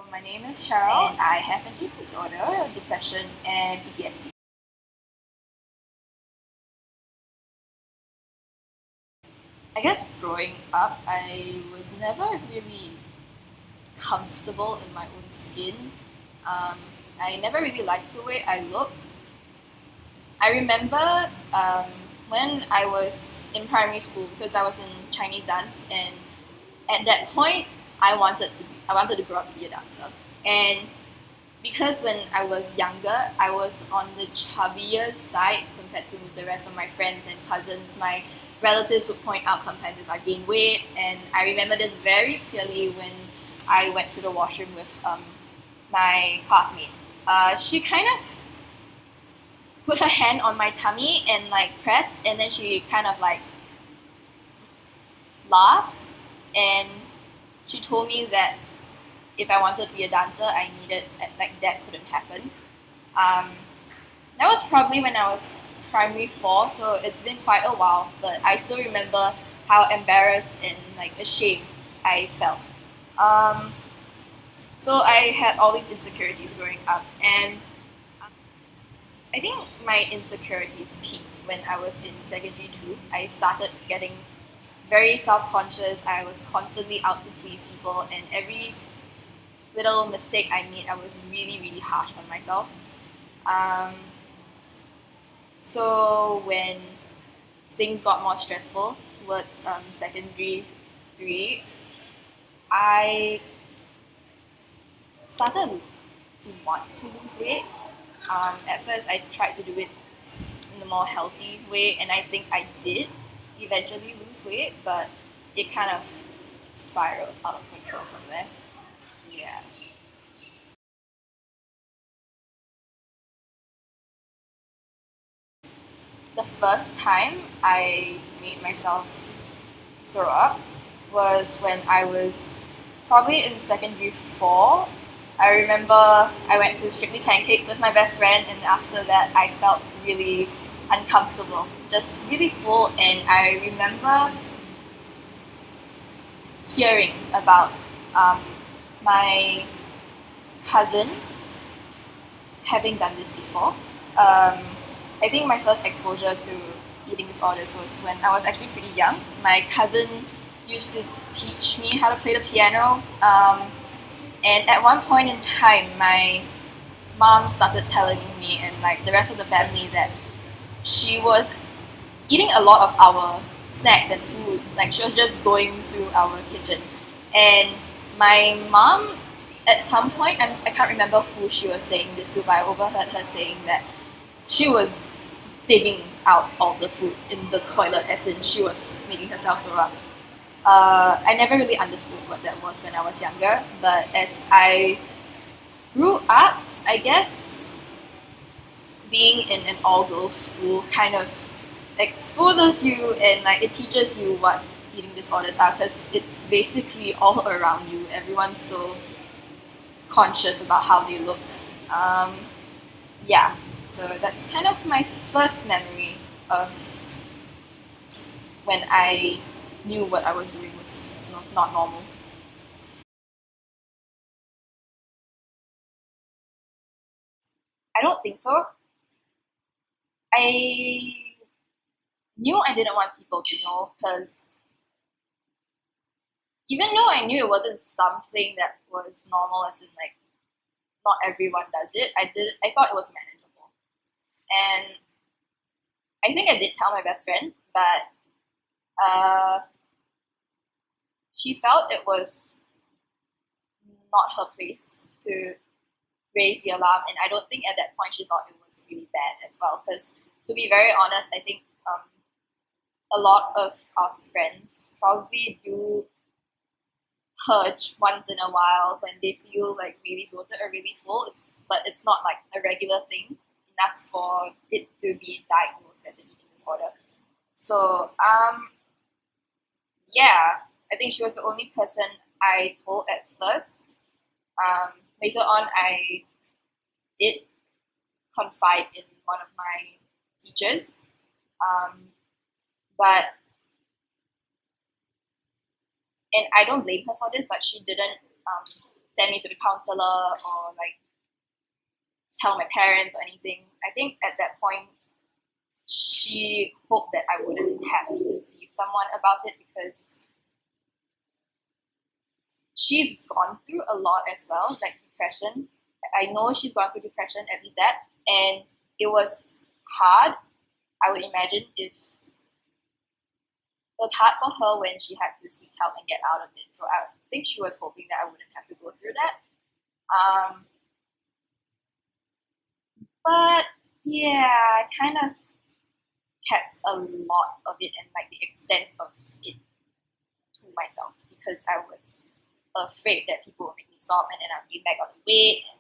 My name is Cheryl and I have an eating disorder, depression, and PTSD. I guess growing up, I was never really comfortable in my own skin. Um, I never really liked the way I look. I remember when I was in primary school because I was in Chinese dance, and at that point, I wanted to grow up to be a dancer. And because when I was younger, I was on the chubbier side compared to the rest of my friends and cousins. My relatives would point out sometimes if I gained weight, and I remember this very clearly when I went to the washroom with my classmate. She kind of put her hand on my tummy and like pressed, and then she kind of like laughed, and she told me that if I wanted to be a dancer, I needed like that couldn't happen. Um, that was probably when I was primary four, so it's been quite a while. But I still remember how embarrassed and like ashamed I felt. Um, so I had all these insecurities growing up, and I think my insecurities peaked when I was in secondary two. I started getting very self-conscious. I was constantly out to please people, and every little mistake I made, I was really, really harsh on myself. Um, so when things got more stressful towards secondary three, I started to want to lose weight. At first, I tried to do it in a more healthy way, and I think I did eventually lose weight, but it kind of spiraled out of control from there. Yeah. The first time I made myself throw up was when I was probably in secondary four. I remember I went to Strictly Pancakes with my best friend, and after that, I felt really uncomfortable, just really full. And I remember hearing about um, my cousin having done this before. I think my first exposure to eating disorders was when I was actually pretty young. My cousin used to teach me how to play the piano, and at one point in time, my mom started telling me and like the rest of the family that she was eating a lot of our snacks and food. Like she was just going through our kitchen, and my mom at some point, I can't remember who she was saying this to, but I overheard her saying that she was digging out all the food in the toilet, as in she was making herself throw up. I never really understood what that was when I was younger, but as I grew up, I guess being in an all-girls school kind of exposes you and like it teaches you what eating disorders are, because it's basically all around you. Everyone's so conscious about how they look. Um, yeah, so that's kind of my first memory of when I knew what I was doing was not normal. I don't think so. I knew I didn't want people to know because even though I knew it wasn't something that was normal, as in like not everyone does it, I thought it was manageable. And I think I did tell my best friend, but uh, she felt it was not her place to raise the alarm, and I don't think at that point she thought it was really bad as well. Because to be very honest, I think a lot of our friends probably do purge once in a while when they feel like really bloated or really full. But it's not like a regular thing enough for it to be diagnosed as an eating disorder. So yeah, I think she was the only person I told at first. Later on, I did confide in one of my teachers, um, but and I don't blame her for this, but she didn't send me to the counselor or like tell my parents or anything. I think at that point she hoped that I wouldn't have to see someone about it because she's gone through a lot as well, like depression. I know she's gone through depression, at least that, and it was hard. I would imagine if it was hard for her when she had to seek help and get out of it. So I think she was hoping that I wouldn't have to go through that. But yeah, I kind of kept a lot of it and like the extent of it to myself because I was afraid that people would make me stop and then I'd gain back on the weight and